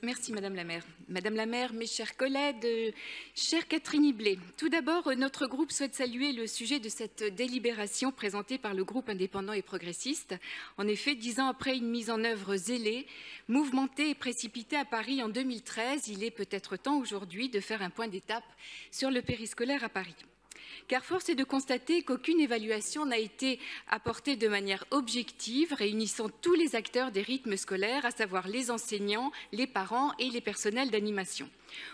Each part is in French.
Merci Madame la maire. Madame la maire, mes chers collègues, chère Catherine Hiblet, tout d'abord, notre groupe souhaite saluer le sujet de cette délibération présentée par le groupe indépendant et progressiste. En effet, 10 ans après une mise en œuvre zélée, mouvementée et précipitée à Paris en 2013, il est peut-être temps aujourd'hui de faire un point d'étape sur le périscolaire à Paris. Car force est de constater qu'aucune évaluation n'a été apportée de manière objective, réunissant tous les acteurs des rythmes scolaires, à savoir les enseignants, les parents et les personnels d'animation.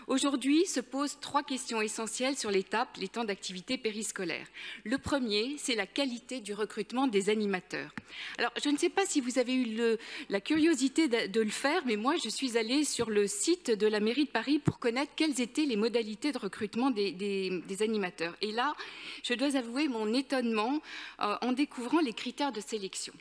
Aujourd'hui se posent 3 questions essentielles sur les temps d'activité périscolaire. Le premier, c'est la qualité du recrutement des animateurs. Alors, je ne sais pas si vous avez eu la curiosité de le faire, mais moi, je suis allée sur le site de la mairie de Paris pour connaître quelles étaient les modalités de recrutement des animateurs. Et là, je dois avouer mon étonnement en découvrant les critères de sélection.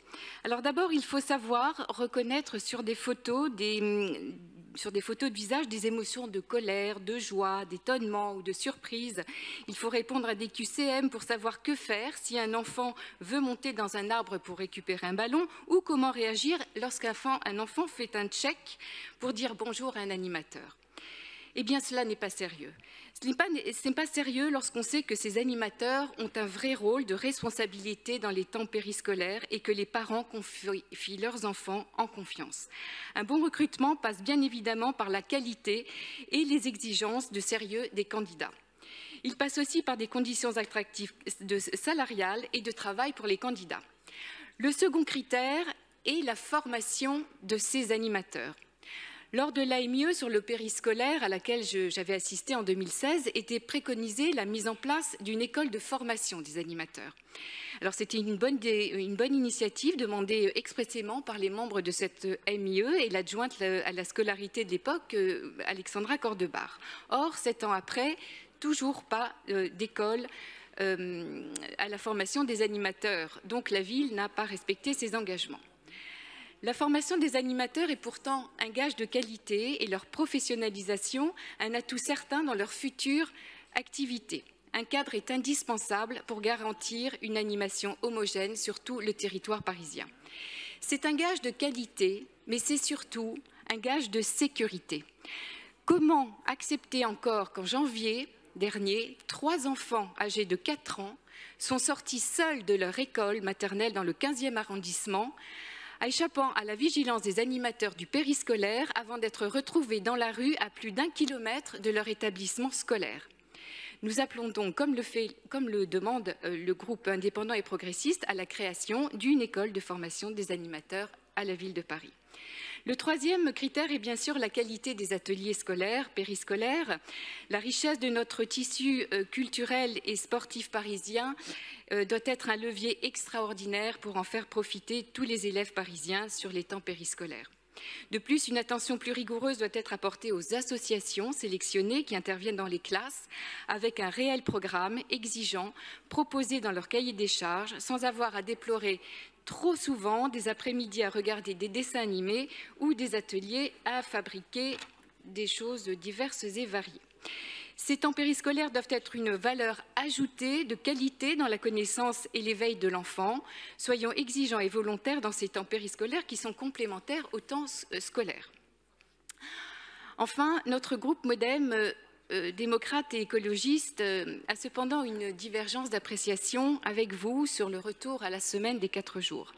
Alors d'abord, il faut savoir reconnaître sur des photos de visage des émotions de colère, de joie, d'étonnement ou de surprise. Il faut répondre à des QCM pour savoir que faire si un enfant veut monter dans un arbre pour récupérer un ballon ou comment réagir lorsqu'un enfant fait un check pour dire bonjour à un animateur. Eh bien, cela n'est pas sérieux. Ce n'est pas sérieux lorsqu'on sait que ces animateurs ont un vrai rôle de responsabilité dans les temps périscolaires et que les parents confient leurs enfants en confiance. Un bon recrutement passe bien évidemment par la qualité et les exigences de sérieux des candidats. Il passe aussi par des conditions attractives salariales et de travail pour les candidats. Le second critère est la formation de ces animateurs. Lors de l'AMIE sur le périscolaire, à laquelle j'avais assisté en 2016, était préconisée la mise en place d'une école de formation des animateurs. Alors c'était une bonne initiative demandée expressément par les membres de cette AMIE et l'adjointe à la scolarité de l'époque, Alexandra Cordebar. Or, 7 ans après, toujours pas d'école à la formation des animateurs. Donc la ville n'a pas respecté ses engagements. La formation des animateurs est pourtant un gage de qualité et leur professionnalisation un atout certain dans leur future activité. Un cadre est indispensable pour garantir une animation homogène sur tout le territoire parisien. C'est un gage de qualité, mais c'est surtout un gage de sécurité. Comment accepter encore qu'en janvier dernier, 3 enfants âgés de 4 ans sont sortis seuls de leur école maternelle dans le 15e arrondissement, échappant à la vigilance des animateurs du périscolaire avant d'être retrouvés dans la rue à plus d'1 kilomètre de leur établissement scolaire. Nous appelons donc, comme le demande le groupe indépendant et progressiste, à la création d'une école de formation des animateurs à la ville de Paris. Le troisième critère est bien sûr la qualité des ateliers scolaires, périscolaires. La richesse de notre tissu culturel et sportif parisien doit être un levier extraordinaire pour en faire profiter tous les élèves parisiens sur les temps périscolaires. De plus, une attention plus rigoureuse doit être apportée aux associations sélectionnées qui interviennent dans les classes avec un réel programme exigeant proposé dans leur cahier des charges sans avoir à déplorer trop souvent des après-midi à regarder des dessins animés ou des ateliers à fabriquer des choses diverses et variées. Ces temps périscolaires doivent être une valeur ajoutée de qualité dans la connaissance et l'éveil de l'enfant. Soyons exigeants et volontaires dans ces temps périscolaires qui sont complémentaires aux temps scolaires. Enfin, notre groupe MODEM, démocrate et écologiste, a cependant une divergence d'appréciation avec vous sur le retour à la semaine des 4 jours.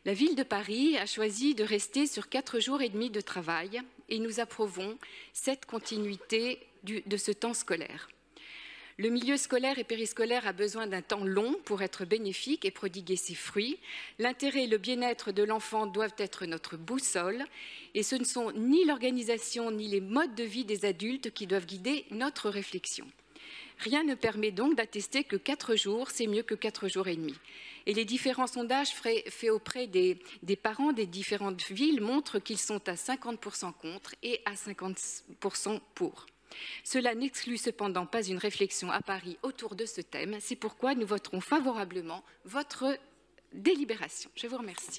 La ville de Paris a choisi de rester sur 4 jours et demi de travail et nous approuvons cette continuité de ce temps scolaire. Le milieu scolaire et périscolaire a besoin d'un temps long pour être bénéfique et prodiguer ses fruits. L'intérêt et le bien-être de l'enfant doivent être notre boussole et ce ne sont ni l'organisation ni les modes de vie des adultes qui doivent guider notre réflexion. Rien ne permet donc d'attester que 4 jours, c'est mieux que 4 jours et demi. Et les différents sondages faits auprès des parents des différentes villes montrent qu'ils sont à 50% contre et à 50% pour. Cela n'exclut cependant pas une réflexion à Paris autour de ce thème. C'est pourquoi nous voterons favorablement votre délibération. Je vous remercie.